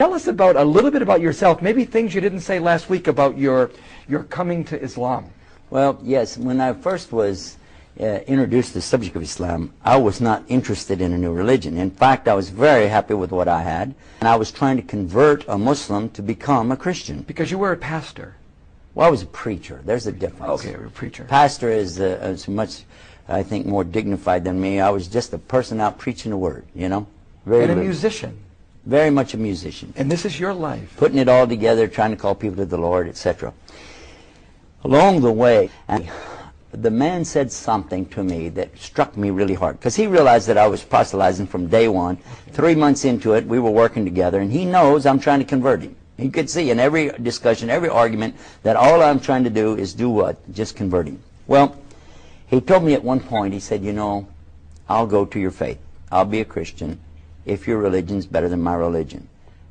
Tell us about a little bit about yourself, maybe things you didn't say last week about your coming to Islam. Well, yes, when I first was introduced to the subject of Islam, I was not interested in a new religion. In fact, I was very happy with what I had, and I was trying to convert a Muslim to become a Christian. Because you were a pastor. Well, I was a preacher. There's a difference. Okay, you're a preacher. Pastor is much, I think, more dignified than me. I was just a person out preaching the word, you know. And a musician. Very much a musician. And this is your life. Putting it all together, trying to call people to the Lord, etc. Along the way, the man said something to me that struck me really hard, because he realized that I was proselytizing from day one. 3 months into it, we were working together, and he knows I'm trying to convert him. He could see in every discussion, every argument, that all I'm trying to do is do what? Just convert him. Well, he told me at one point, he said, you know, I'll go to your faith. I'll be a Christian if your religion's better than my religion.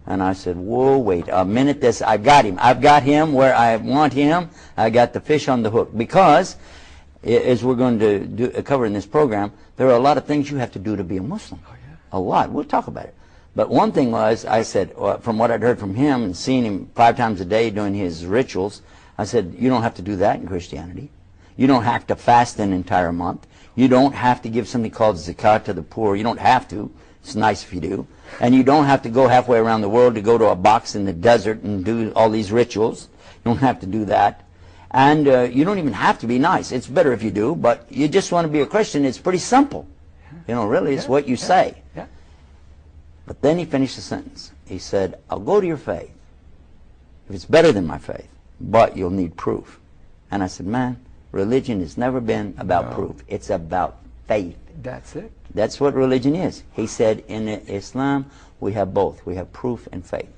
And I said, whoa, wait a minute, I've got him. I've got him where I want him. I got the fish on the hook. Because, as we're going to cover in this program, there are a lot of things you have to do to be a Muslim. Oh, yeah. A lot. We'll talk about it. But one thing was, I said, from what I'd heard from him and seeing him 5 times a day doing his rituals, I said, you don't have to do that in Christianity. You don't have to fast an entire month. You don't have to give something called zakat to the poor. You don't have to. It's nice if you do. And you don't have to go halfway around the world to go to a box in the desert and do all these rituals. You don't have to do that. And you don't even have to be nice. It's better if you do, but you just want to be a Christian. It's pretty simple. You know, really, it's what you say. Yeah. But then he finished the sentence. He said, I'll go to your faith if it's better than my faith, but you'll need proof. And I said, man, religion has never been about proof. It's about faith. That's it. That's what religion is. He said, in Islam, we have both. We have proof and faith.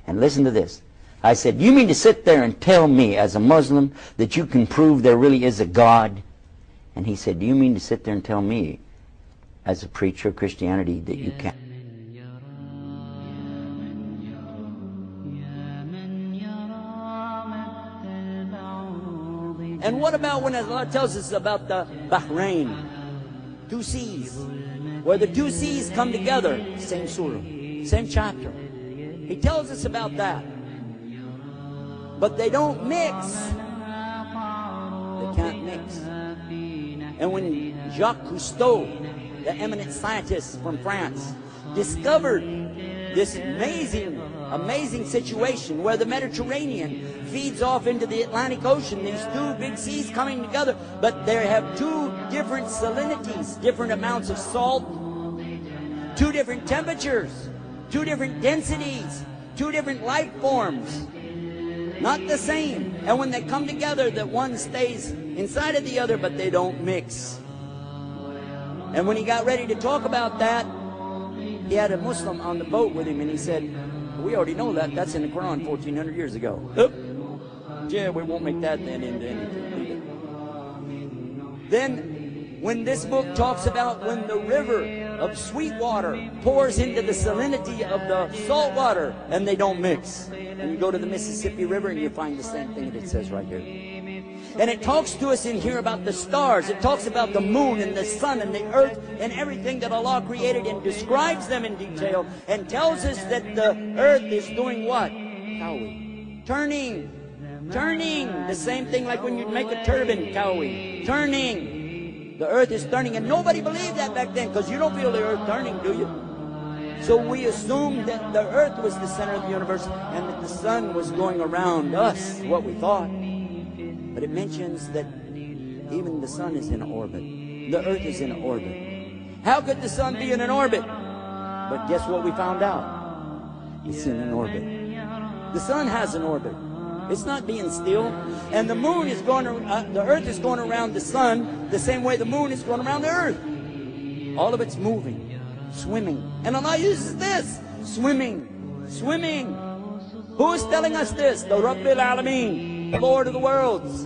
And listen to this. I said, you mean to sit there and tell me as a Muslim that you can prove there really is a God? And he said, do you mean to sit there and tell me as a preacher of Christianity that you can't? And what about when Allah tells us about the Bahrain, 2 seas, where the 2 seas come together, same surah, same chapter. He tells us about that. But they don't mix. They can't mix. And when Jacques Cousteau, the eminent scientist from France, discovered this amazing situation where the Mediterranean feeds off into the Atlantic Ocean, these 2 big seas coming together, but they have 2 different salinities, different amounts of salt, 2 different temperatures, 2 different densities, 2 different life forms, not the same. And when they come together, that one stays inside of the other, but they don't mix. And when he got ready to talk about that, he had a Muslim on the boat with him, and he said, we already know that. That's in the Quran 1,400 years ago. Yeah, we won't make that then into anything. Then, when this book talks about when the river of sweet water pours into the salinity of the salt water, and they don't mix. And you go to the Mississippi River, and you find the same thing that it says right here. And it talks to us in here about the stars. It talks about the moon and the sun and the earth and everything that Allah created, and describes them in detail, and tells us that the earth is doing what? Kawi. Turning. The same thing like when you make a turban, kawi. Turning. The earth is turning, and nobody believed that back then, because you don't feel the earth turning, do you? So we assumed that the earth was the center of the universe, and that the sun was going around us, what we thought. But it mentions that even the sun is in orbit. The earth is in orbit. How could the sun be in an orbit? But guess what we found out? It's in an orbit. The sun has an orbit. It's not being still. And the moon is going, the earth is going around the sun the same way the moon is going around the earth. All of it's moving, swimming. And Allah uses this, swimming. Who is telling us this? The Rabbil Alameen, the Lord of the worlds.